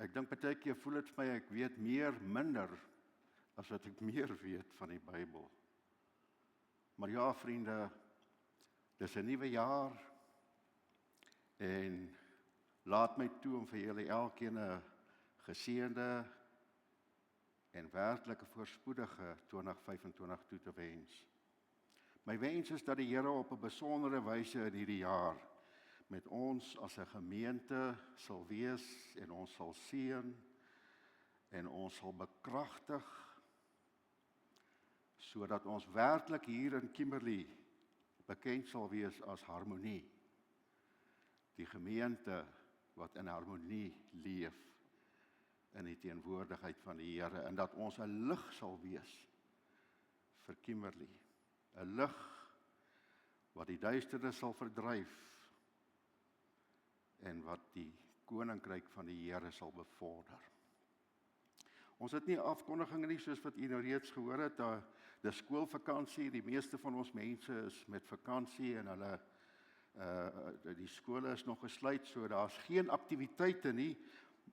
Ek dink baie keer voel dit vir my ek weet minder as wat ek meer weet van die Bybel. Maar ja, vriende, dis 'n nuwe jaar en laat my toe om vir julle elkeen 'n geseënde en werklike voorspoedige 2025 toe te wens. My wens is dat die Here op 'n besondere wyse in hierdie jaar met ons as 'n gemeente sal wees en ons sal seën en ons sal bekragtig sodat ons werklik hier in Kimberley bekend sal wees as harmonie. Die gemeente wat in harmonie leef in die teenwoordigheid van die Here en dat ons 'n lig sal wees vir Kimberley. 'n Lig wat die duisternis sal verdryf en wat die koninkryk van die Here sal bevorder. Ons het nie afkondigings nie soos wat u nou reeds gehoor het. Dis skoolvakansie, die meeste van ons mense is met vakansie en hulle die skole is nog gesluit, so daar's geen aktiwiteite nie.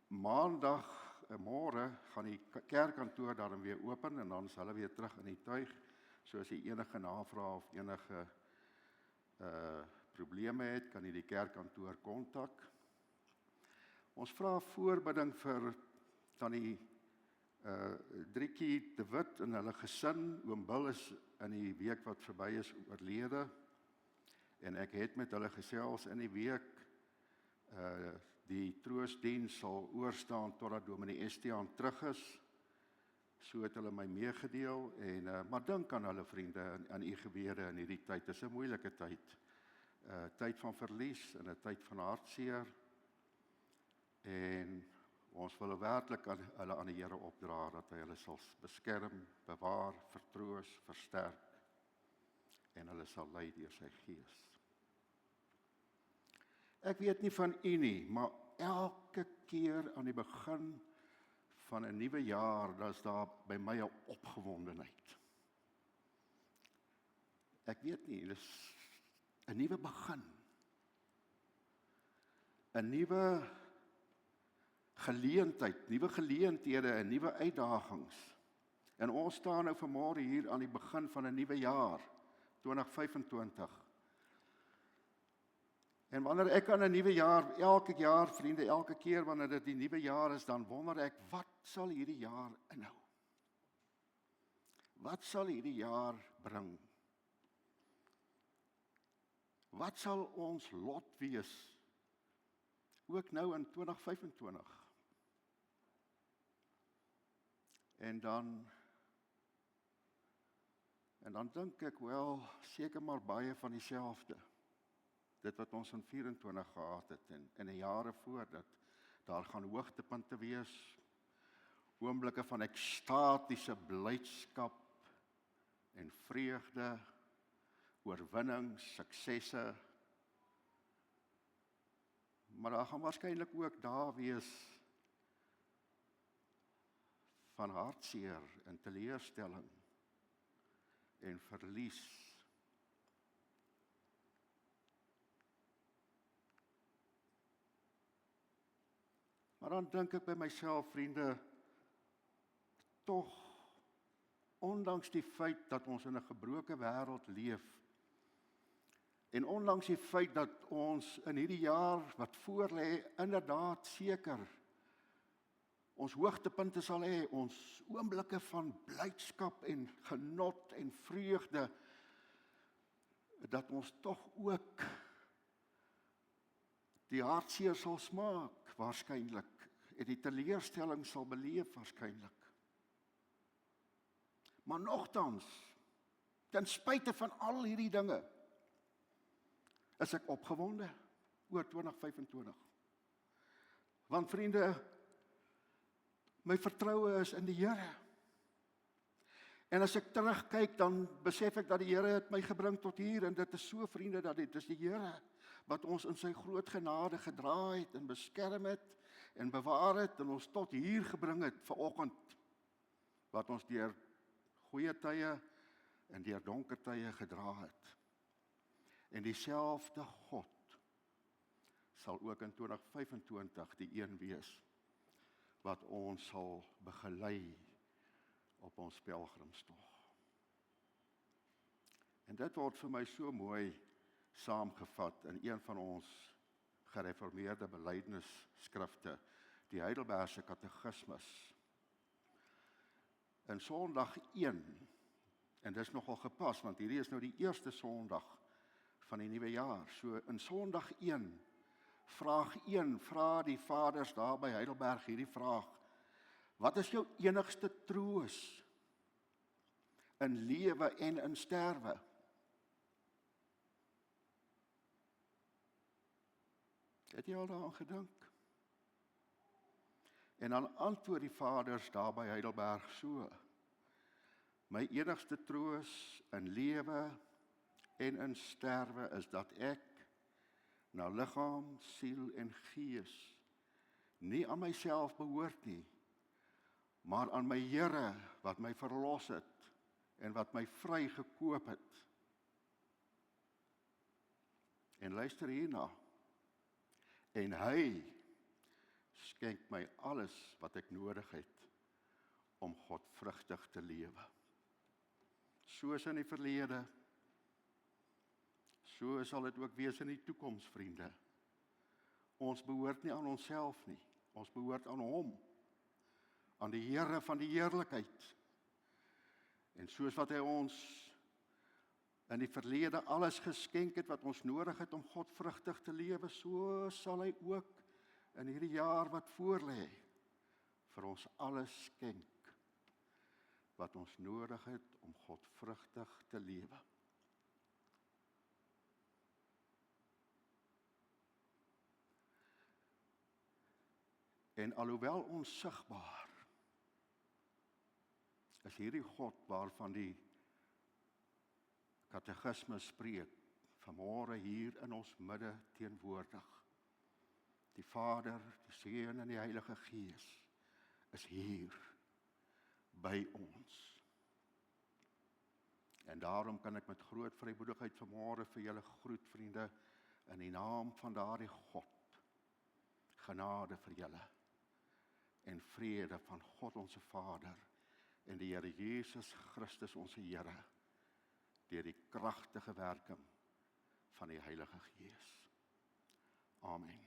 Maandag, môre gaan die kerkkantoor daarin weer open en dan is hulle weer terug in die tuig. So as jy enige navrae of enige probleme het, kan jy die kerkkantoor kontak. Ons vra voorbidding vir tannie Drietjie de Wit en hulle gesin. Oom Bill is in die week wat verby is oorlede. En ek het met hulle gesels in die week. Die troostdiens sal oorstaan totdat Dominee Estiaan terug is. So het hulle my meegedeel en maar dink aan hulle vriende aan u gebede in hierdie tyd. Dit is 'n moeilike tyd. Tyd van verlies en 'n tyd van hartseer. En ons wil werklik hulle aan die Here opdra dat hy hulle sal beskerm, bewaar, vertroos, versterk en hulle sal lei deur sy Gees. Ek weet nie van u nie, maar elke keer aan die begin van 'n nuwe jaar, dan is daar by my 'n opgewondenheid. Ek weet nie, dis 'n nuwe begin. 'n nuwe geleentheid, nuwe geleenthede en nuwe uitdagings. En ons staan nou vanmôre hier aan die begin van 'n nuwe jaar, 2025. En wanneer ek aan 'n nuwe jaar, elke jaar, vriende, elke keer wanneer dit die nuwe jaar is, dan wonder ek, wat sal hierdie jaar inhou? Wat sal hierdie jaar bring? Wat sal ons lot wees? Ook nou in 2025. En dan dink ek wel, seker maar baie van dieselfde. Dit wat ons in 24 gehad het en in die jare voor dit. Daar gaan hoogtepunte wees, oomblikke van ekstatiese blydskap en vreugde, oorwinnings, suksesse. Maar daar gaan waarskynlik ook dae wees van hartseer en teleurstelling en verlies. Maar dan dink ek by myself, vriende, tog, ondanks die feit dat ons in 'n gebroke wêreld leef, en ondanks die feit dat ons in hierdie jaar wat voorlê inderdaad seker ons hoogtepunte sal hê, ons oomblikke van blydskap en genot en vreugde, dat ons tog ook die hartseer sal smaak waarskynlik en die teleurstelling sal beleef waarskynlik. Maar nogtans, ten spyte van al hierdie dinge, is ek opgewonde oor 2025. Want vriende, my vertroue is in die Here. En as ek terugkyk, dan besef ek dat die Here het my gebring tot hier, en dit is so, vriende, dat dit is die Here wat ons in sy groot genade gedra het en beskerm het en bewaar het en ons tot hier gebring het vanoggend, wat ons deur goeie tye en deur donker tye gedra het. En dieselfde God sal ook in 2025 die een wees wat ons sal begelei op ons pelgrimstog. En dit word vir my so mooi saamgevat in een van ons gereformeerde belydenisskrifte, die Heidelbergse Katekismus. In Sondag 1, en dis nogal gepas, want hierdie is nou die eerste Sondag van die nuwe jaar. So in Sondag 1, vraag 1, vra die vaders daar by Heidelberg hierdie vraag: wat is jou enigste troos in lewe en in sterwe? Het jy al daaraan gedink? En dan antwoord die vaders daar by Heidelberg so: my enigste troos in lewe en in sterwe is dat ek na liggaam, siel en gees nie aan myself behoort nie, maar aan my Here wat my verlos het en wat my vry gekoop het. En luister hierna. En hy skenk my alles wat ek nodig het om godvrugtig te lewe. Soos in die verlede, so sal dit ook wees in die toekoms, vriende. Ons behoort nie aan onsself nie, ons behoort aan hom, aan die Here van die heerlikheid. En soos wat hy ons in die verlede alles geskenk het wat ons nodig het om godvrugtig te lewe, so sal hy ook in hierdie jaar wat voorlê vir ons alles skenk wat ons nodig het om godvrugtig te lewe. En alhoewel onsigbaar is hierdie God waarvan die Katekisme spreek, vanmôre hier in ons midde teenwoordig. Die Vader, die Seun en die Heilige Gees is hier by ons. En daarom kan ek met groot vrymoedigheid vanmôre vir julle groet, vriende, in die naam van daardie God. Genade vir julle en vrede van God ons Vader en die Here Jesus Christus ons Here, deur die kragtige werking van die Heilige Gees. Amen.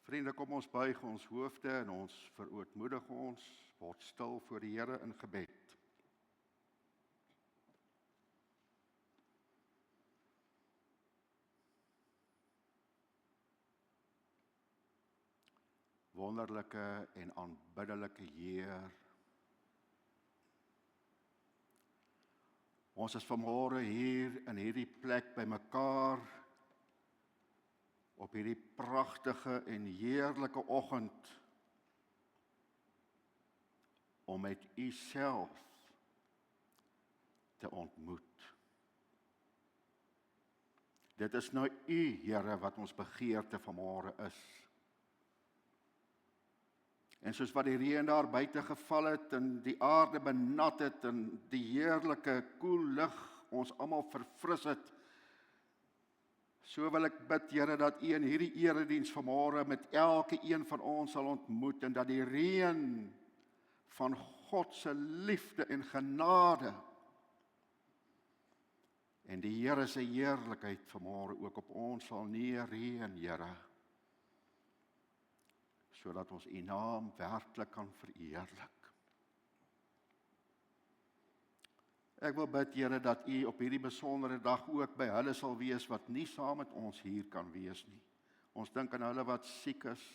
Vriende, kom ons buig ons hoofde en ons verootmoedig ons, word stil voor die Here in gebed. Wonderlike en aanbiddelike Heer, ons is vanmôre hier in hierdie plek bymekaar op hierdie pragtige en heerlike oggend om met U self te ontmoet. Dit is nou U, Here, wat ons begeerte vanmôre is. En soos wat die reën daar buite geval het en die aarde benat het en die heerlike koel lug ons almal verfris het, so wil ek bid, Here, dat U in hierdie erediens vanmôre met elke een van ons sal ontmoet en dat die reën van God se liefde en genade en die Here se heerlikheid vanmôre ook op ons sal neerreën, Here, sodat ons U naam werklik kan verheerlik. Ek wil bid, Here, dat U op hierdie besondere dag ook by hulle sal wees wat nie saam met ons hier kan wees nie. Ons dink aan hulle wat siek is,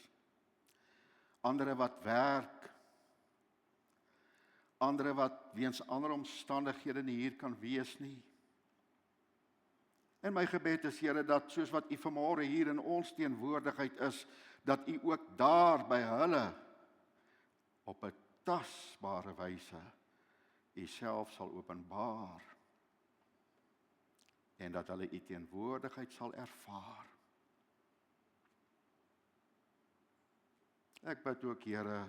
ander wat werk, ander wat weens ander omstandighede nie hier kan wees nie. En my gebed is, Here, dat soos wat U vanmôre hier in ons teenwoordigheid is, dat U ook daar by hulle op 'n tasbare wyse U self sal openbaar en dat hulle U teenwoordigheid sal ervaar. Ek bid ook, Here,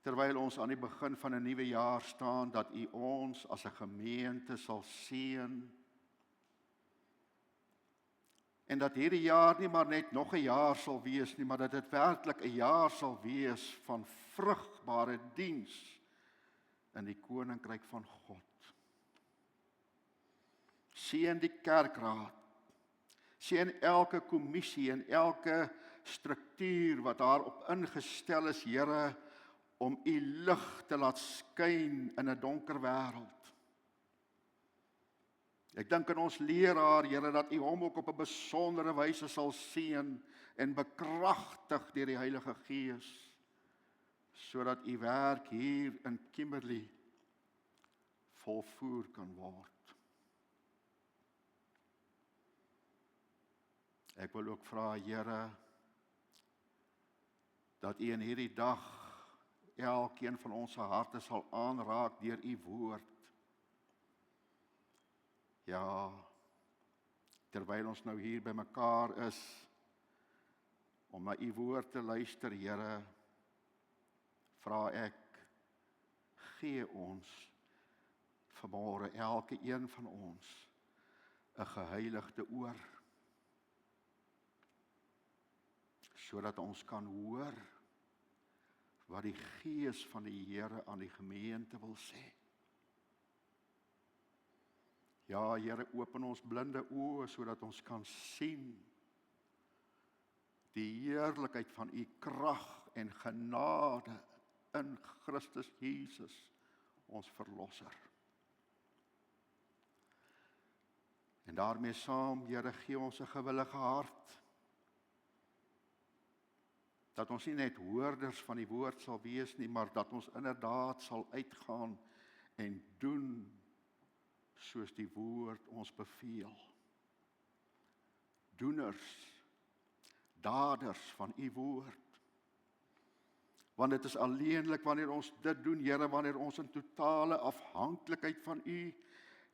terwyl ons aan die begin van 'n nuwe jaar staan, dat U ons as 'n gemeente sal seën En dat hierdie jaar nie maar net nog 'n jaar sal wees nie, maar dat dit werklik 'n jaar sal wees van vrugbare diens in die koninkryk van God. Seën die kerkraad, seën elke kommissie en elke struktuur wat daarop ingestel is, Here, om u lig te laat skyn in 'n donker wêreld. Ek dink aan ons leraar, Here, dat u hom ook op 'n besondere wyse sal seën en bekragtig deur die Heilige Gees, sodat u werk hier in Kimberley volvoer kan word. Ek wil ook vra, Here, dat u in hierdie dag elkeen van ons harte sal aanraak deur u woord. Ja, terwyl ons nou hier by mekaar is, om na u woord te luister, Here, vra ek, gee ons vanmôre elke een van ons 'n geheiligde oor, sodat ons kan hoor wat die Gees van die Here aan die gemeente wil sê. Ja, Here, open ons blinde oë sodat ons kan sien die heerlikheid van u krag en genade in Christus Jesus, ons verlosser. En daarmee saam, Here, gee ons 'n gewillige hart, dat ons nie net hoorders van die woord sal wees nie, maar dat ons inderdaad sal uitgaan en doen soos die woord ons beveel. Doeners, daders van u woord. Want dit is alleenlik wanneer ons dit doen, Here, wanneer ons in totale afhanklikheid van u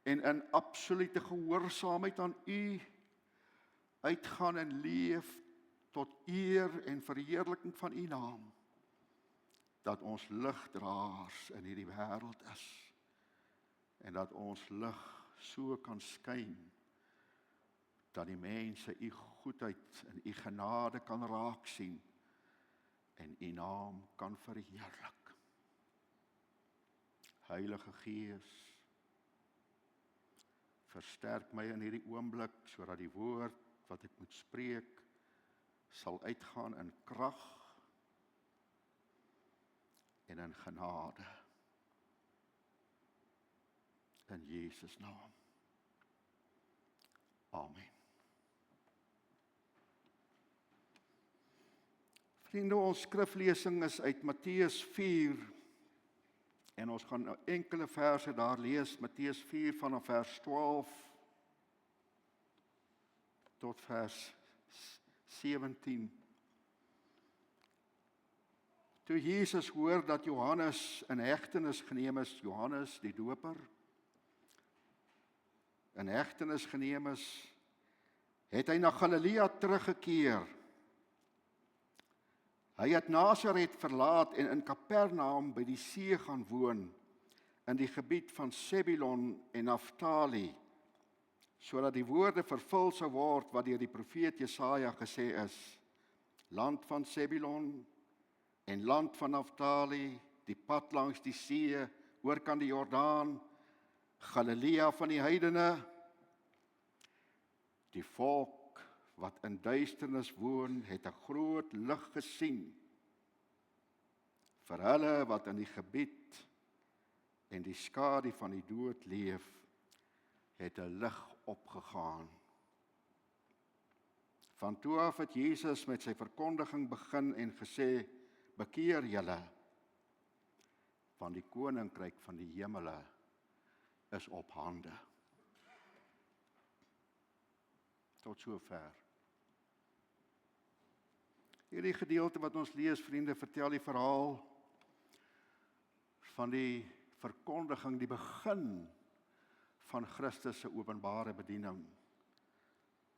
en in absolute gehoorsaamheid aan u uitgaan en leef tot eer en verheerliking van u naam, dat ons ligdraers in hierdie wêreld is, en dat ons lig so kan skyn, dat die mense u goedheid en u genade kan raak sien, en u naam kan verheerlik. Heilige Gees, versterk my in hierdie oomblik, sodat die woord wat ek moet spreek, sal uitgaan in krag en in genade. In Jesus naam. Amen. Vriende, ons skriflesing is uit Matteus 4, en ons gaan enkele verse daar lees, Matteus 4 vanaf vers 12 tot vers 17. Toe Jesus hoor dat Johannes in hegtenis geneem is, Johannes die Doper, in hegtenis geneem is, het hy na Galilea teruggekeer. Hy het Nasaret verlaat en in Kapernaum by die see gaan woon, in die gebied van Sebulon en Naftali, sodat die woorde vervul sou word wat deur die profeet Jesaja gesê is: land van Sebulon en land van Naftali, die pad langs die see, oorkant die Jordaan, Galilea van die heidene, die volk wat in duisternis woon, het 'n groot lig gesien. Vir hulle wat in die gebied en die skadu van die dood leef, het 'n lig opgegaan. Van toe af het Jesus met sy verkondiging begin en gesê: bekeer julle, want die koninkryk van die hemele is op hande. Tot sover. Hierdie gedeelte wat ons lees, vriende, vertel die verhaal van die verkondiging, die begin van Christus se openbare bediening,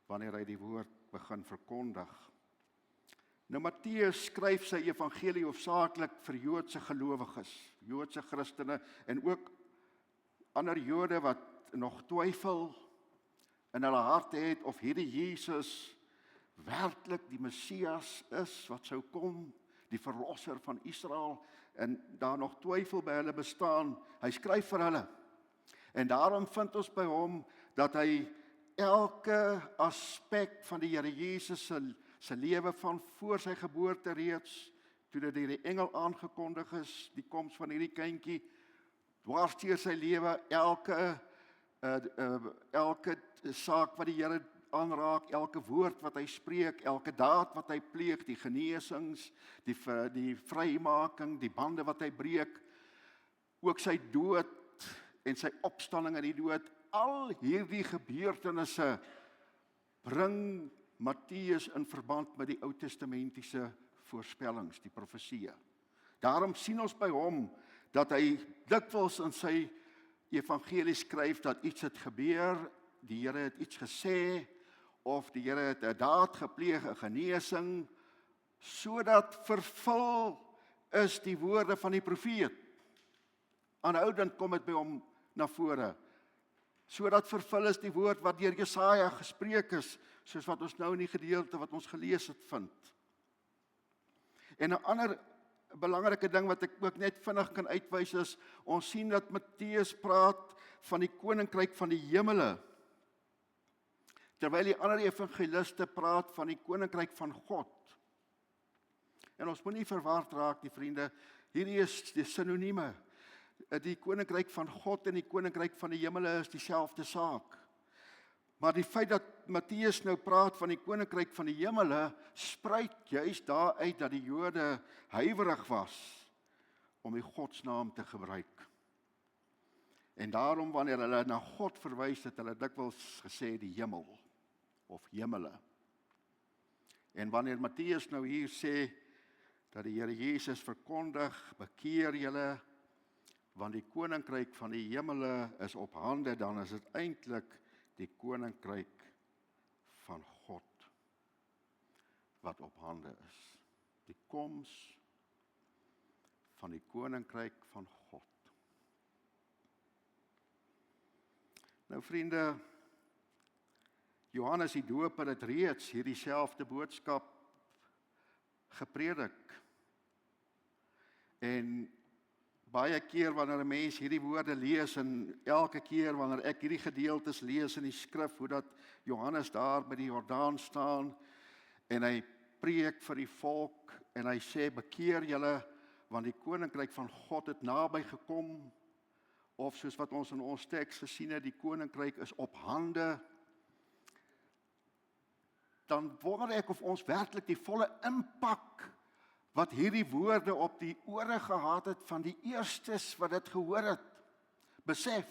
wanneer hy die woord begin verkondig. Nou Matteus skryf sy evangelie hoofsaaklik vir Joodse gelowiges, Joodse Christene en ook ander Jode wat nog twyfel in hulle harte het of hierdie Jesus werklik die Messias is wat sou kom, die verlosser van Israel, en daar nog twyfel by hulle bestaan. Hy skryf vir hulle. En daarom vind ons by hom dat hy elke aspek van die Here Jesus se lewe van voor sy geboorte reeds, toe dit deur die engel aangekondig is, die koms van hierdie kindjie, dwars deur sy lewe, elke saak wat die Here aanraak, elke woord wat hy spreek, elke daad wat hy pleeg, die genesings, die vrymaking, die bande wat hy breek, ook sy dood en sy opstanding uit die dood, al hierdie gebeurtenisse bring Matteus in verband met die Ou Testamentiese voorspellings, die profesieë. Daarom sien ons by hom dat hy dikwels in sy evangelie skryf dat iets het gebeur, die Here het iets gesê, of die Here het 'n daad gepleeg, 'n genesing, sodat vervul is die woorde van die profeet. Aanhoudend kom dit by hom na vore. Sodat vervul is die woord wat deur Jesaja gespreek is, soos wat ons nou in die gedeelte wat ons gelees het vind. En 'n ander belangrike ding wat ek ook net vinnig kan uitwys is, ons sien dat Matteus praat van die koninkryk van die hemele, terwyl die ander evangeliste praat van die koninkryk van God. En ons moet nie verward raak, die vriende, hierdie is die sinonieme. Die koninkryk van God en die koninkryk van die hemele is dieselfde saak. Maar die feit dat Matteus nou praat van die koninkryk van die hemele, spruit juist daaruit dat die Jode huiwerig was om die godsnaam te gebruik. En daarom wanneer hulle na God verwys, het hulle dikwels gesê die hemel of hemele. En wanneer Matteus nou hier sê dat die Here Jesus verkondig, bekeer julle, want die koninkryk van die hemele is op hande, dan is dit eintlik die koninkryk van God wat op hande is. Die koms van die koninkryk van God. Nou vriende, Johannes die Doper het reeds hierdie selfde boodskap gepredik. En baie keer wanneer 'n mens hierdie woorde lees, en elke keer wanneer ek hierdie gedeeltes lees in die skrif, hoe dat Johannes daar by die Jordaan staan, en hy preek vir die volk, en hy sê, bekeer julle, want die koninkryk van God het naby gekom, of soos wat ons in ons teks gesien het, die koninkryk is op hande, dan wonder ek of ons werklik die volle impak wat hierdie woorde op die ore gehad het van die eerstes wat dit gehoor het, besef.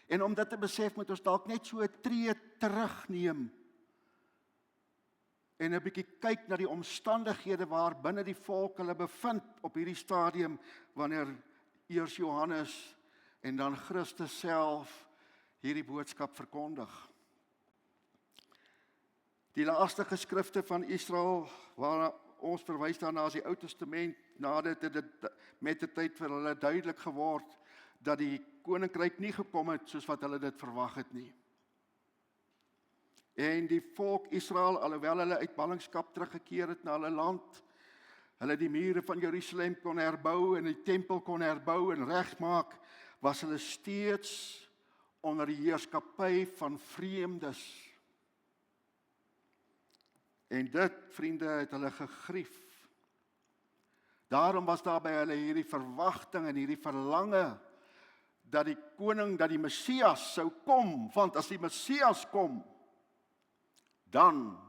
En om dit te besef, moet ons dalk net so 'n tree terugneem en 'n bietjie kyk na die omstandighede waar binne die volk hulle bevind op hierdie stadium, wanneer eers Johannes en dan Christus self hierdie boodskap verkondig. Die laaste geskrifte van Israel, waar ons verwys daarna as die Ou Testament, nadat dit met die tyd vir hulle duidelik geword, dat die koninkryk nie gekom het soos wat hulle dit verwag het nie. En die volk Israel, alhoewel hulle uit ballingskap teruggekeer het na hulle land, hulle die mure van Jerusalem kon herbou en die tempel kon herbou en regmaak, was hulle steeds onder die heerskappy van vreemdes. En dit, vriende, het hulle gegrief. Daarom was daar by hulle hierdie verwagting en hierdie verlange dat die koning, dat die Messias sou kom, want as die Messias kom, dan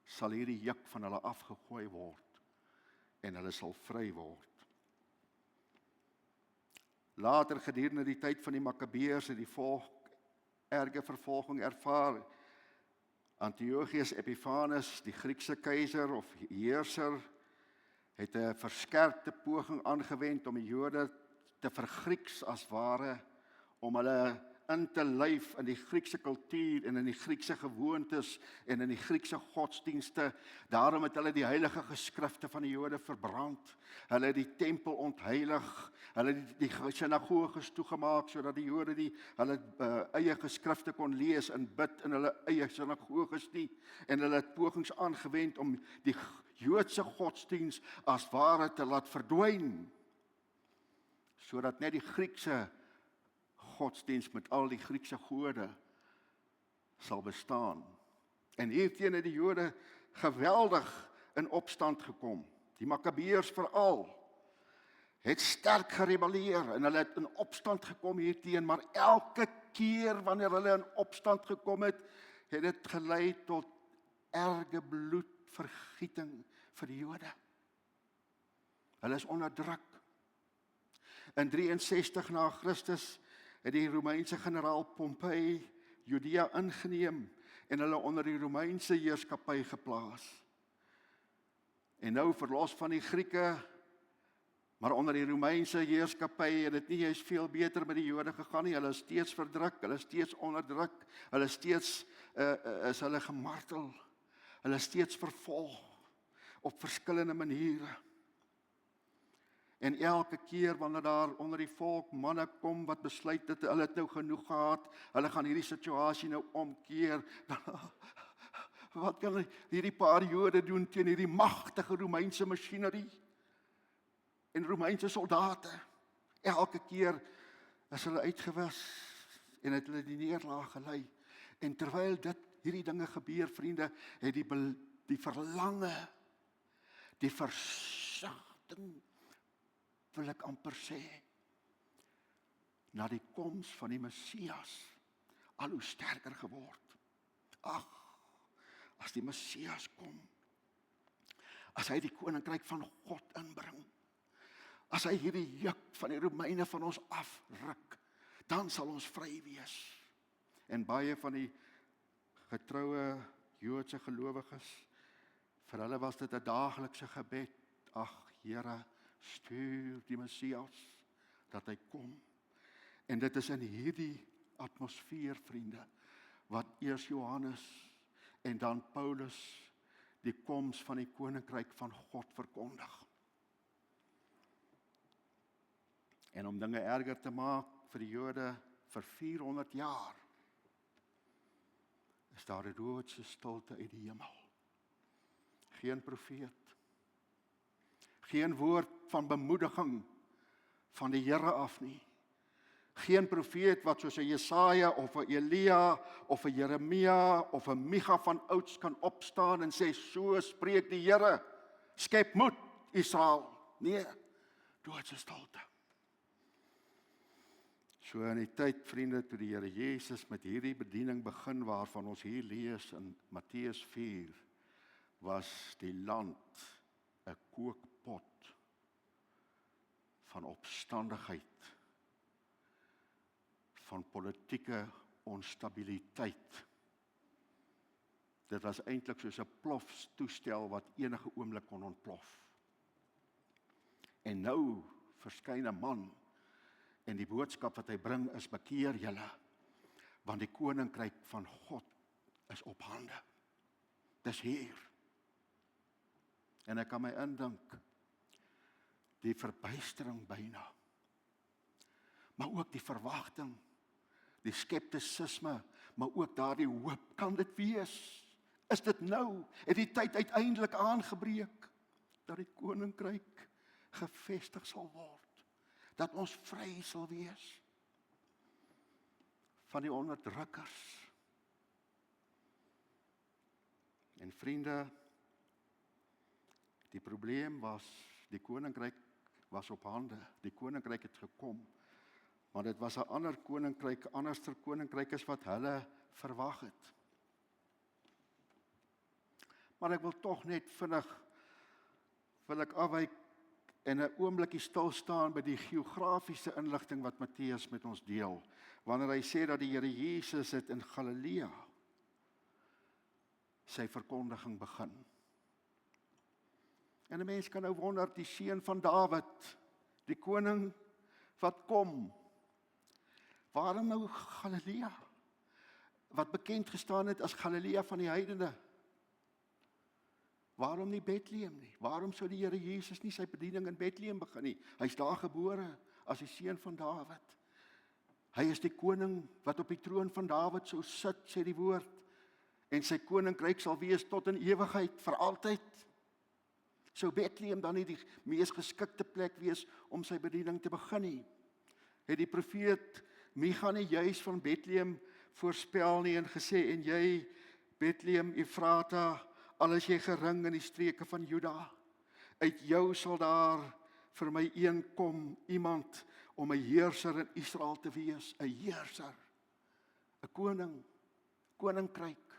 sal hierdie juk van hulle afgegooi word en hulle sal vry word. Later gedurende die tyd van die Makkabeërs het die volk erge vervolging ervaar. Antiochus Epiphanes, die Griekse keiser of heerser, het 'n verskerpte poging aangewend om die Jode te vergrieks as ware, om hulle in te lyf in die Griekse kultuur en in die Griekse gewoontes en in die Griekse godsdienste. Daarom het hulle die heilige geskrifte van die Jode verbrand. Hulle het die tempel ontheilig. Hulle het die sinagoges toegemaak sodat die Jode hulle eie geskrifte kon lees en bid in hulle eie sinagoges nie. En hulle het pogings aangewend om die Joodse godsdiens as ware te laat verdwyn, sodat net die Griekse godsdiens met al die Griekse gode sal bestaan. En hierteen het die Jode geweldig in opstand gekom. Die Makabeërs veral het sterk gerebelleer en hulle het in opstand gekom hierteen, maar elke keer wanneer hulle in opstand gekom het, het dit gelei tot erge bloedvergieting vir die Jode. Hulle is onderdruk. In 63 na Christus het die Romeinse generaal Pompei Judea ingeneem en hulle onder die Romeinse heerskappy geplaas. En nou verlos van die Grieke, maar onder die Romeinse heerskappy het dit nie eens veel beter met die Jode gegaan nie. Hulle is steeds verdruk, hulle is steeds onderdruk, hulle steeds is hulle gemartel, hulle is steeds vervolg op verskillende maniere. En elke keer wanneer daar onder die volk manne kom wat besluit dat hulle het nou genoeg gehad, hulle gaan hierdie situasie nou omkeer, wat kan hierdie paar Jode doen teen hierdie magtige Romeinse masjinerie en Romeinse soldate? Elke keer is hulle uitgewis en het hulle die neerlaag gelei. En terwyl hierdie dinge gebeur, vriende, het die verlange, die versagting, wil ek amper sê, na die koms van die Messias al hoe sterker geword. Ag, as die Messias kom, as hy die koninkryk van God inbring, as hy hierdie juk van die Romeine van ons afruk, dan sal ons vry wees. En baie van die getroue Joodse gelowiges, vir hulle was dit 'n daaglikse gebed. Ag, Here, stuur die Messias, dat hy kom. En dit is in hierdie atmosfeer, vriende, wat eers Johannes en dan Paulus die koms van die koninkryk van God verkondig. En om dinge erger te maak vir die Jode, vir 400 jaar, is daar 'n doodse stilte uit die hemel. Geen profeet, geen woord van bemoediging van die Here af nie. Geen profeet wat soos 'n Jesaja of 'n Elia of 'n Jeremia of 'n Micha van ouds kan opstaan en sê, so spreek die Here, skep moed Israel. Nee, doodse stilte. So in die tyd, vriende, toe die Here Jesus met hierdie bediening begin waarvan ons hier lees in Matteus 4, was die land 'n kookpot van opstandigheid, van politieke onstabiliteit. Dit was eintlik soos 'n plofstoestel wat enige oomblik kon ontplof. En nou verskyn 'n man, en die boodskap wat hy bring is, bekeer julle, want die koninkryk van God is op hande. Dis hier. En ek kan my indink, die verbuistering byna, maar ook die verwagting, die skeptisisme, maar ook daardie hoop, kan dit wees? Is dit nou? Het die tyd uiteindelik aangebreek, dat die koninkryk gevestig sal word? Dat ons vry sal wees van die onderdrukkers. En vriende, die probleem was, die koninkryk was op hande, die koninkryk het gekom, maar dit was 'n ander koninkryk, 'n anderster koninkryk as wat hulle verwag het. Maar ek wil tog net vinnig, wil ek afwyk en 'n oombliekie stil staan by die geografiese inligting wat Matteus met ons deel, wanneer hy sê dat die Here Jesus het in Galilea sy verkondiging begin. En 'n mens kan nou wonder, die seun van Dawid, die koning wat kom, Waarom nou Galilea? Wat bekend gestaan het as Galilea van die heidene. Waarom nie Bethlehem nie? Waarom sou die Here Jesus nie sy bediening in Bethlehem begin nie? Hy's daar gebore as die seun van Dawid. Hy is die koning wat op die troon van Dawid sou sit, sê die woord. En sy koninkryk sal wees tot in ewigheid, vir altyd. Sou Bethlehem dan nie die mees geskikte plek wees om sy bediening te begin nie? Het die profeet Micha nie juis van Bethlehem voorspel nie en gesê, en jy, Bethlehem Efrata, al is jy gering in die streke van Juda, uit jou sal daar vir my een kom, iemand om 'n heerser in Israel te wees, 'n heerser, 'n koning, koninkryk,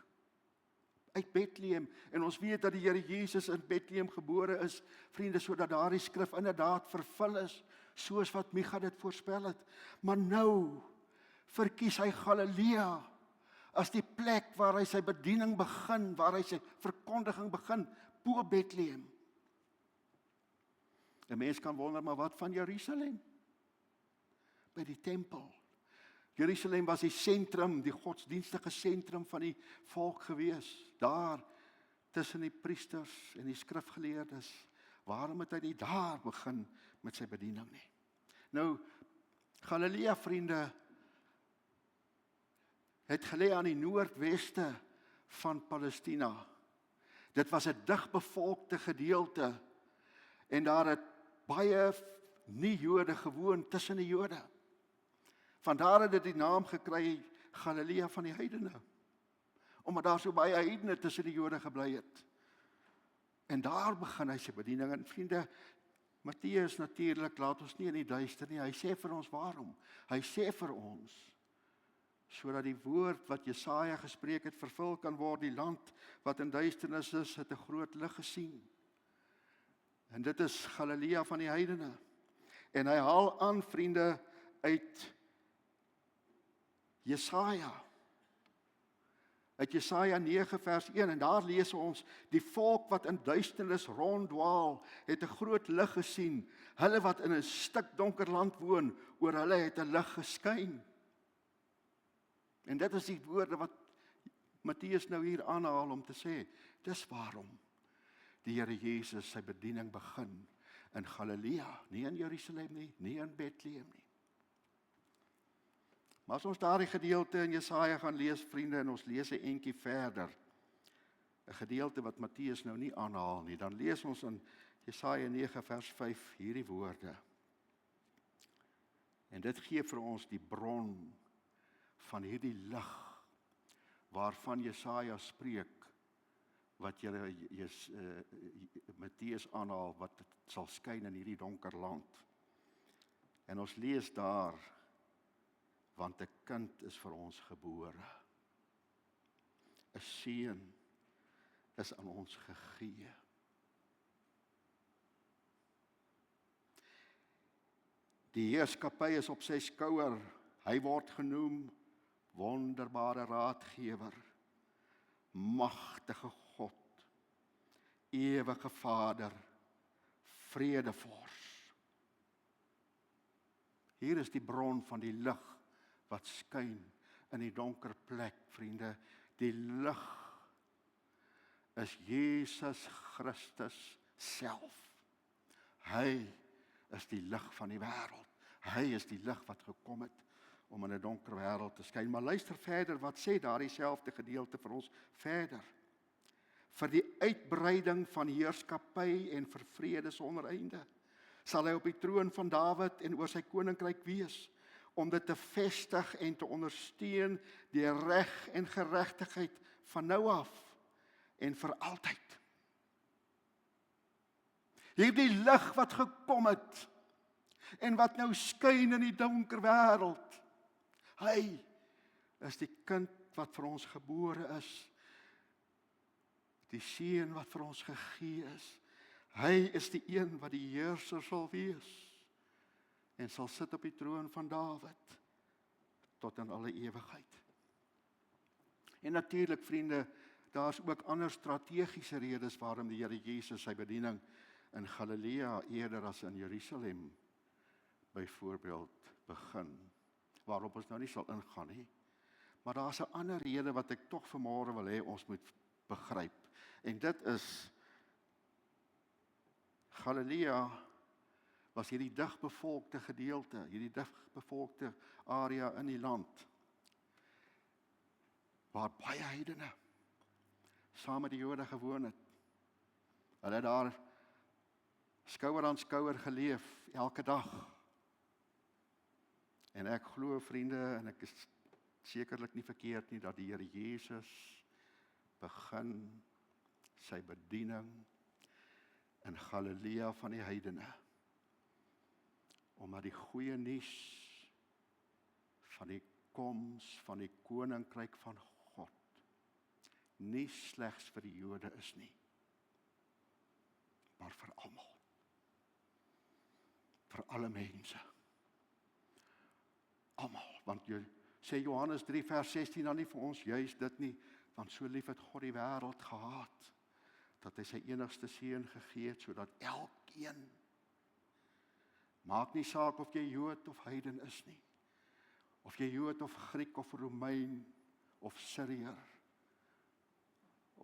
uit Bethlehem. En ons weet dat die Here Jesus in Bethlehem gebore is, vriende, sodat daardie skrif inderdaad vervul is, soos wat Micha dit voorspel het. Maar nou verkies hy Galilea as die plek waar hy sy bediening begin, waar hy sy verkondiging begin, bo Bethlehem. 'n Mens kan wonder, maar wat van Jerusalem? By die tempel. Jerusalem was die sentrum, die godsdienstige sentrum van die volk gewees. Daar, tussen die priesters en die skrifgeleerdes. Waarom het hy nie daar begin met sy bediening nie? Nou, Galilea, vriende, het gelê aan die noordweste van Palestina. Dit was 'n digbevolkte gedeelte en daar het baie nie-Jode gewoon tussen die Jode. Vandaar het dit die naam gekry Galilea van die heidene, omdat daar so baie heidene tussen die Jode gebly het. En daar begin hy sy bediening. En vriende, Matteus natuurlik laat ons nie in die duister nie. Hy sê vir ons waarom. Hy sê vir ons sodat die woord wat Jesaja gespreek het vervul kan word. Die land wat in duisternis is, het 'n groot lig gesien. En dit is Galilea van die heidene. En hy haal aan, vriende, uit Jesaja. Uit Jesaja 9 vers 1, en daar lees ons, die volk wat in duisternis ronddwaal, het 'n groot lig gesien. Hulle wat in 'n stikdonker land woon, oor hulle het 'n lig geskyn. En dit is die woorde wat Matteus nou hier aanhaal om te sê, dis waarom die Here Jesus sy bediening begin in Galilea, nie in Jerusalem nie, nie in Bethlehem nie. Maar as ons daardie gedeelte in Jesaja gaan lees, vriende, en ons lees 'n entjie verder, 'n gedeelte wat Matteus nou nie aanhaal nie, dan lees ons in Jesaja 9 vers 5 hierdie woorde. En dit gee vir ons die bron van hierdie lig waarvan Jesaja spreek, wat Matteus aanhaal, wat sal skyn in hierdie donker land. En ons lees daar, want 'n kind is vir ons gebore. 'n Seun is aan ons gegee. Die heerskappy is op sy skouer. Hy word genoem wonderbare raadgewer, magtige God, ewige Vader, vredevors. Hier is die bron van die lig wat skyn in die donker plek, vriende. Die lig is Jesus Christus self. Hy is die lig van die wêreld. Hy is die lig wat gekom het om in 'n donker wêreld te skyn. Maar luister verder, wat sê daardie selfde gedeelte vir ons verder? Vir die uitbreiding van heerskappy en vir vrede sonder einde sal hy op die troon van Dawid en oor sy koninkryk wees, om dit te vestig en te ondersteun die reg en geregtigheid van nou af en vir altyd. Hierdie lig wat gekom het en wat nou skyn in die donker wêreld, hy is die kind wat vir ons gebore is, die seun wat vir ons gegee is. Hy is die een wat die heerser sal wees en sal sit op die troon van Dawid tot in alle ewigheid. En natuurlik, vriende, daar's ook ander strategiese redes waarom die Here Jesus sy bediening in Galilea eerder as in Jerusalem byvoorbeeld begin. waarop ons nou nie sal ingaan nie. Maar daar's 'n ander rede wat ek tog vanmôre wil hê ons moet begryp. En dit is Galilea was hierdie digbevolkte gedeelte, hierdie digbevolkte area in die land, waar baie heidene saam met die Jode gewoon het. Hulle het daar skouer aan skouer geleef, elke dag. En ek glo, vriende, en ek is sekerlik nie verkeerd nie, dat die Here Jesus begin sy bediening in Galilea van die heidene, omdat die goeie nuus van die koms van die koninkryk van God nie slegs vir die Jode is nie, maar vir almal, vir alle mense, almal, want sê Johannes 3 vers 16 dan nie vir ons juist dit nie, want so lief het God die wêreld gehaat, dat hy sy enigste seun gegee het, sodat elkeen, maak nie saak of jy Jood of heiden is nie, of jy Jood of Griek of Romein of Syriër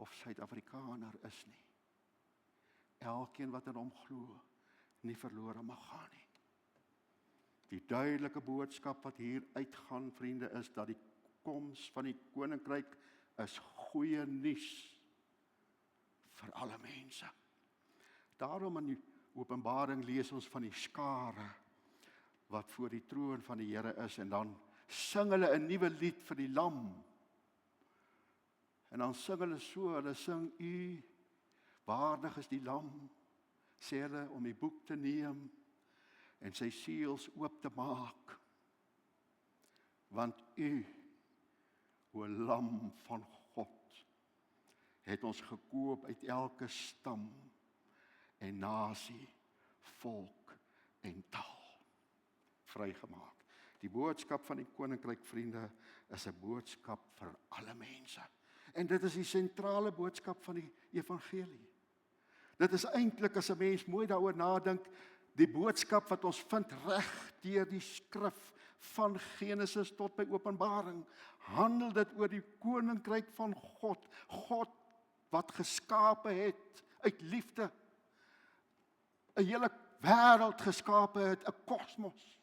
of Suid-Afrikaner is nie. Elkeen wat in hom glo, nie verlore mag gaan nie. Die duidelike boodskap wat hier uitgaan, vriende, is dat die koms van die koninkryk is goeie nuus vir alle mense. Daarom in die Openbaring lees ons van die skare wat voor die troon van die Here is, en dan sing hulle 'n nuwe lied vir die lam. En dan sing hulle sing, U waardig is die lam, sê hulle, om die boek te neem en sy seels oop te maak. Want U, o lam van God, het ons gekoop uit elke stam en nasie, volk en taal, vrygemaak. Die boodskap van die koninkryk, vriende, is 'n boodskap vir alle mense. En dit is die sentrale boodskap van die evangelie. Dit is eintlik, as 'n mens mooi daaroor nadink, die boodskap wat ons vind reg deur die skrif van Genesis tot by Openbaring, handel dit oor die koninkryk van God. God wat geskape het uit liefde, 'n hele wêreld geskape het, 'n kosmos,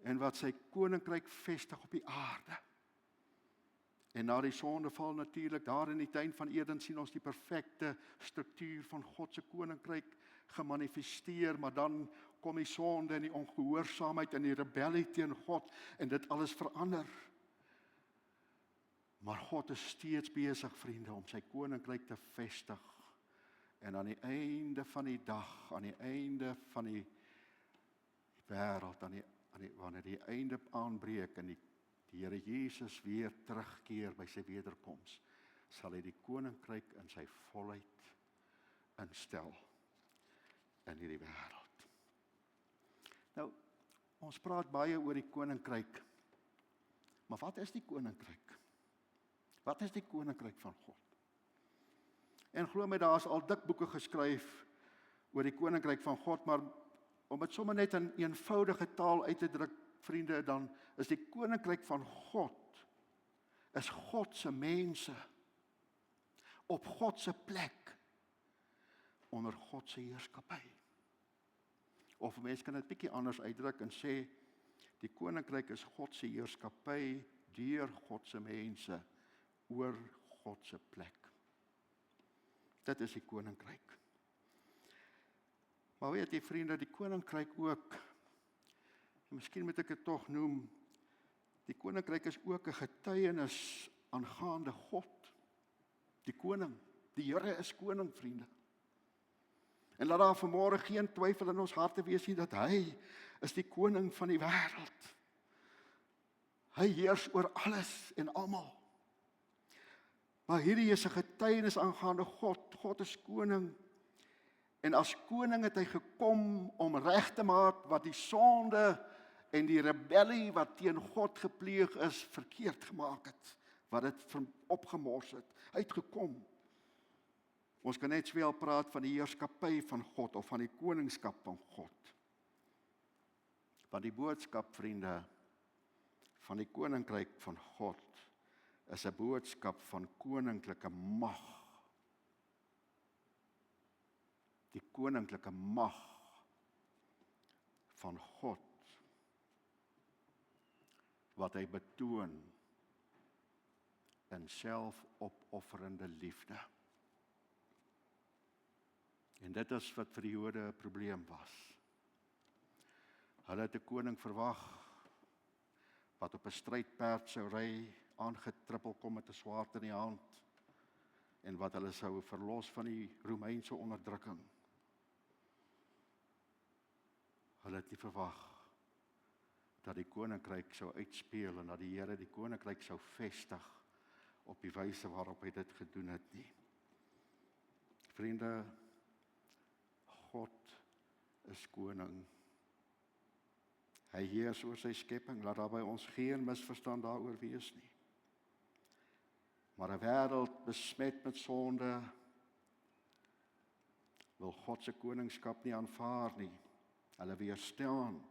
en wat sy koninkryk vestig op die aarde. En na die sondeval natuurlik, daar in die tuin van Eden sien ons die perfekte struktuur van God se koninkryk gemanifesteer, maar dan kom die sonde en die ongehoorsaamheid en die rebellie teen God, en dit alles verander. Maar God is steeds besig, vriende, om sy koninkryk te vestig. En aan die einde van die dag, aan die einde van die wêreld, wanneer die einde aanbreek en die Here Jesus weer terugkeer by sy wederkoms, sal hy die koninkryk in sy volheid instel in hierdie wêreld. Nou, ons praat baie oor die koninkryk, maar wat is die koninkryk? Wat is die koninkryk van God? En glo my, daar is al dik boeke geskryf oor die koninkryk van God, maar om dit sommer net in eenvoudige taal uit te druk, vriende, dan is die koninkryk van God, is God se mense, op God se plek, onder God se heerskappy. Of mense kan dit bietjie anders uitdruk en sê, die koninkryk is God se heerskappy, deur God se mense, oor God se plek. Dit is die koninkryk. Maar weet jy, vriende, die koninkryk ook, en miskien moet ek dit tog noem, die koninkryk is ook 'n getuienis aangaande God, die koning, die Here is koning, vriende. En laat daar vanmôre geen twyfel in ons harte wees nie, dat hy is die koning van die wêreld. Hy heers oor alles en almal. Maar hierdie is 'n getuienis aangaande God. God is koning. En as koning het hy gekom om reg te maak wat die sonde en die rebellie wat teen God gepleeg is, verkeerd gemaak het. Wat dit opgemors het. Hy het gekom. Ons kan net sowel praat van die heerskappy van God of van die koningskap van God. Want die boodskap, vriende, van die koninkryk van God is 'n boodskap van koninklike mag. Die koninklike mag van God wat hy betoon in selfopofferende liefde. En dit is wat vir die Jode 'n probleem was. Hulle het 'n koning verwag wat op 'n strydperd sou ry, aangetrippel kom met 'n swaard in die hand en wat hulle sou verlos van die Romeinse onderdrukking. Hulle het nie verwag dat die koninkryk sou uitspeel en dat die Here die koninkryk sou vestig op die wyse waarop hy dit gedoen het nie. Vriende, God is koning. Hy heers oor sy skepping, laat daar by ons geen misverstand daaroor wees nie. Maar 'n wêreld besmet met sonde wil God se koningskap nie aanvaar nie. Hulle weerstaan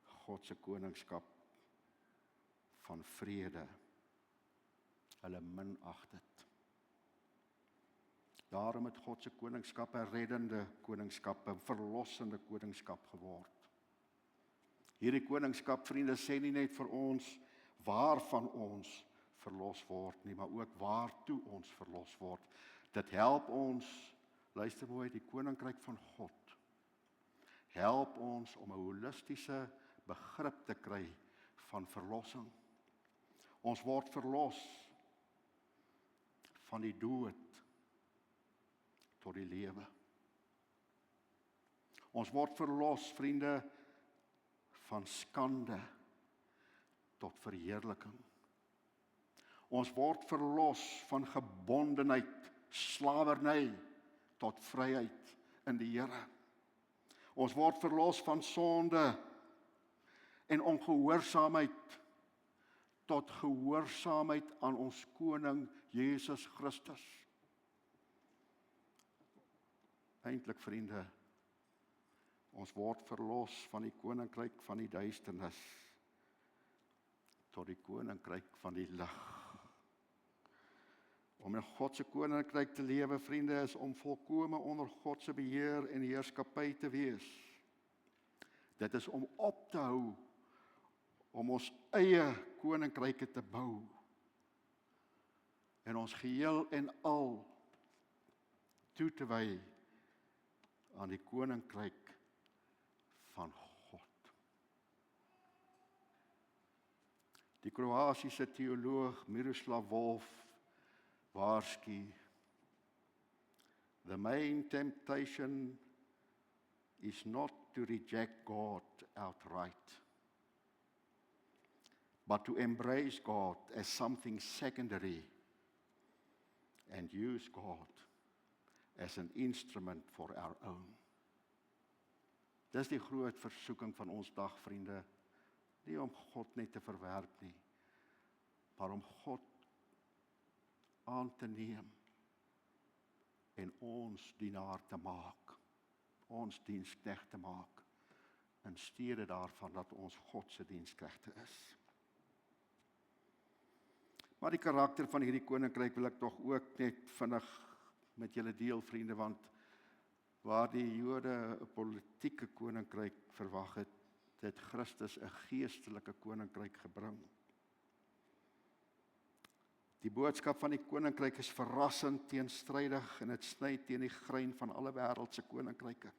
God se koningskap van vrede. Hulle minag dit. Daarom het God se koningskap 'n reddende koningskap, 'n verlossende koningskap geword. Hierdie koningskap, vriende, sê nie net vir ons waarvan ons verlos word nie, maar ook waartoe ons verlos word. Dit help ons, luister mooi, die koninkryk van God help ons om 'n holistiese begrip te kry van verlossing. Ons word verlos van die dood tot die lewe. Ons word verlos, vriende, van skande tot verheerliking. Ons word verlos van gebondenheid, slawerny tot vryheid in die Here. Ons word verlos van sonde en ongehoorsaamheid tot gehoorsaamheid aan ons koning Jesus Christus. Eintlik, vriende, ons word verlos van die koninkryk van die duisternis tot die koninkryk van die lig. Om in God se koninkryk te lewe, vriende, is om volkome onder God se beheer en heerskappy te wees. Dit is om op te hou om ons eie koninkryke te bou en ons geheel en al toe te wy aan die koninkryk van God. Die Kroatiese teoloog Miroslav Volf waarsku, the main temptation is not to reject God outright, but to embrace God as something secondary and use God as an instrument for our own. Dis die groot versoeking van ons dag, vriende, nie om God net te verwerp nie, maar om God aan te neem en ons dienaar te maak, ons diensknegt te maak, in steede daarvan dat ons God se diensknegte is. Maar die karakter van hierdie koninkryk wil ek tog ook net vinnig met julle deel, vriende, want waar die Jode 'n politieke koninkryk verwag het, het Christus 'n geestelike koninkryk gebring. Die boodskap van die koninkryk is verrassend teenstrydig en dit sny teen die grein van alle wêreldse koninkryke.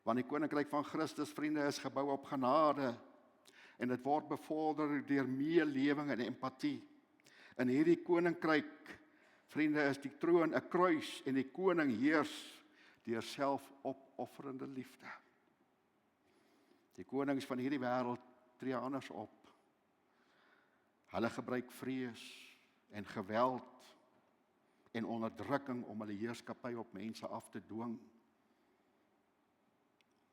Want die koninkryk van Christus, vriende, is gebou op genade en dit word bevorder deur meelewing en empatie. In hierdie koninkryk, vriende, is die troon 'n kruis en die koning heers deur selfopofferende liefde. Die konings van hierdie wêreld tree anders op. Hulle gebruik vrees en geweld en onderdrukking om hulle heerskappy op mense af te dwing.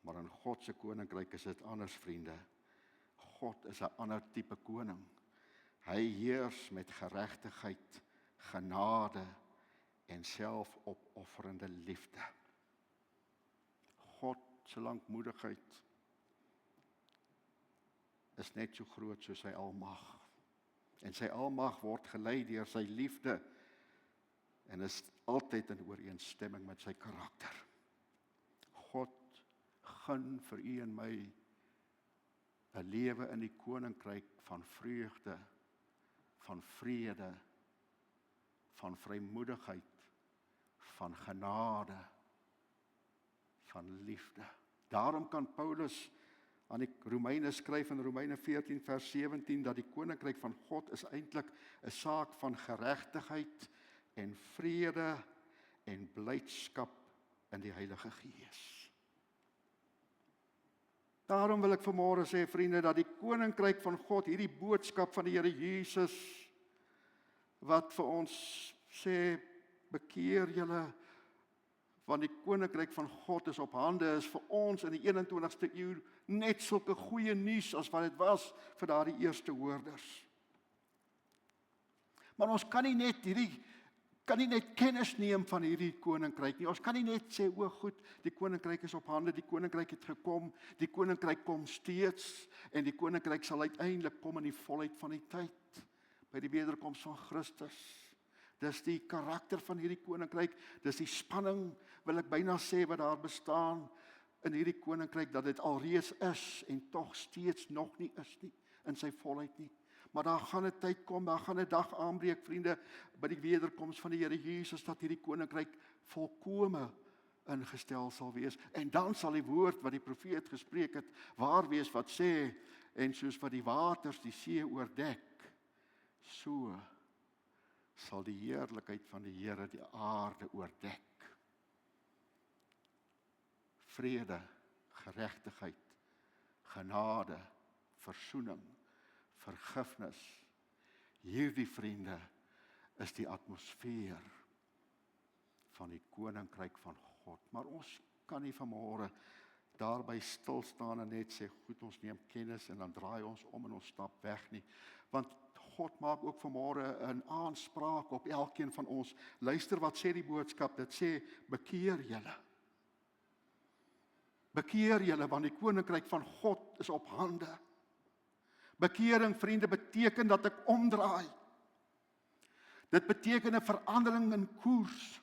Maar in God se koninkryk is dit anders, vriende. God is 'n ander tipe koning. Hy heers met geregtigheid, genade en selfopofferende liefde. God se lankmoedigheid is net so groot soos sy almag. En sy almag word gelei deur sy liefde en is altyd in ooreenstemming met sy karakter. God gun vir u en my 'n lewe in die koninkryk van vreugde, van vrede, van vrymoedigheid, van genade, van liefde. Daarom kan Paulus aan die Romeine skryf in Romeine 14 vers 17 dat die koninkryk van God is eintlik 'n saak van geregtigheid en vrede en blydskap in die Heilige Gees. Daarom wil ek vanmôre sê, vriende, dat die koninkryk van God, hierdie boodskap van die Here Jesus, wat vir ons sê, bekeer julle, want die koninkryk van God is op hande, is vir ons in die 21ste eeu net sulke goeie nuus as wat dit was vir daardie eerste hoorders. Maar ons kan nie net kennis neem van hierdie koninkryk nie. Ons kan nie net sê, o goed, die koninkryk is op hande, die koninkryk het gekom, die koninkryk kom steeds, en die koninkryk sal uiteindelik kom in die volheid van die tyd, by die wederkoms van Christus. Dis die karakter van hierdie koninkryk, dis die spanning, wil ek byna sê, wat daar bestaan in hierdie koninkryk, dat dit alreeds is, en tog steeds nog nie is nie, in sy volheid nie. Maar daar gaan 'n tyd kom, daar gaan 'n dag aanbreek, vriende, by die wederkoms van die Here Jesus, dat hierdie koninkryk volkome ingestel sal wees. En dan sal die woord wat die profeet gespreek het, waar wees wat sê, en soos wat die waters die see oordek, so sal die heerlikheid van die Here die aarde oordek. Vrede, geregtigheid, genade, versoening, vergifnis. Hierdie, vriende, is die atmosfeer van die koninkryk van God. Maar ons kan nie vanmôre daarby stil staan en net sê, goed, ons neem kennis en dan draai ons om en ons stap weg nie. Want God maak ook vanmôre 'n aanspraak op elkeen van ons. Luister wat sê die boodskap, dit sê, bekeer julle. Bekeer julle, want die koninkryk van God is op hande. Bekering, vriende, beteken dat ek omdraai. Dit beteken 'n verandering in koers.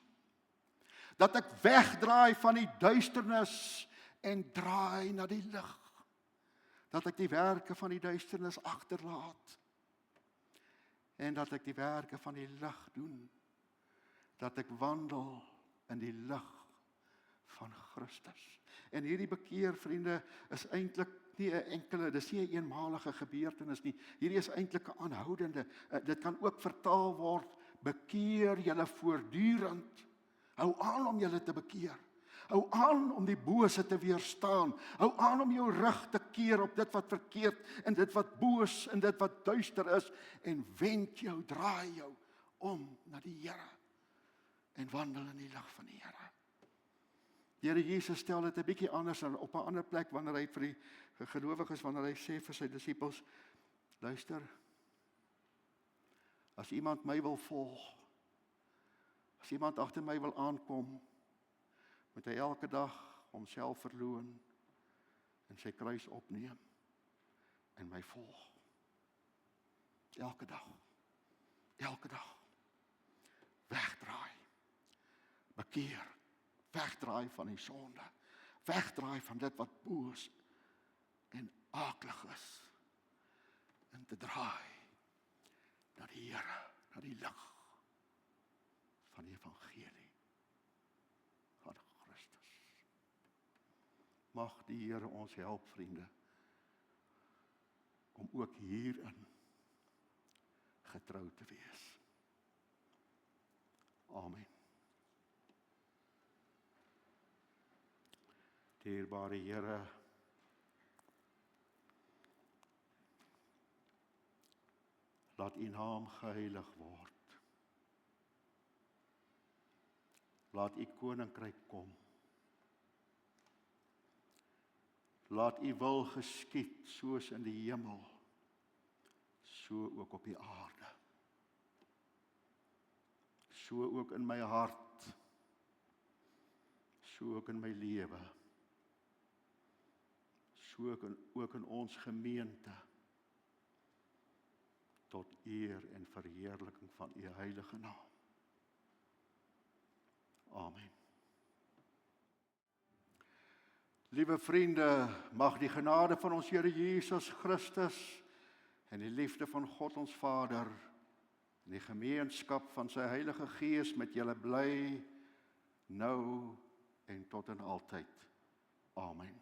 Dat ek wegdraai van die duisternis en draai na die lig. Dat ek die werke van die duisternis agterlaat. En dat ek die werke van die lig doen. Dat ek wandel in die lig van Christus. En hierdie bekeer, vriende, is eintlik nie 'n enkele, dis nie 'n eenmalige gebeurtenis nie. Hierdie is eintlik 'n aanhoudende. Dit kan ook vertaal word, bekeer julle voortdurend. Hou aan om julle te bekeer. Hou aan om die bose te weerstaan. Hou aan om jou rug te keer op dit wat verkeerd en dit wat boos en dit wat duister is en wend jou, draai jou om na die Here en wandel in die lig van die Here. Die Here Jesus stel dit 'n bietjie anders dan op 'n ander plek wanneer hy vir die gelowiges, wanneer hy sê vir sy disippels, luister, as iemand my wil volg, as iemand agter my wil aankom, moet hy elke dag homself verloon en sy kruis opneem en my volg. Elke dag. Elke dag. Wegdraai. Bekeer. Wegdraai van die sonde. Wegdraai van dit wat boos en aklig is. En te draai na die Here, na die lig van die evangelie van Christus. Mag die Here ons help, vriende, om ook hierin getrou te wees. Amen. Dierbare Here, laat U naam geheilig word. Laat U koninkryk kom. Laat U wil geskied soos in die hemel, so ook op die aarde. So ook in my hart, so ook in my lewe, so ook in ons gemeente, tot eer en verheerliking van U heilige naam. Amen. Liewe vriende, mag die genade van ons Here Jesus Christus en die liefde van God ons Vader en die gemeenskap van sy Heilige Gees met julle bly nou en tot in altyd. Amen.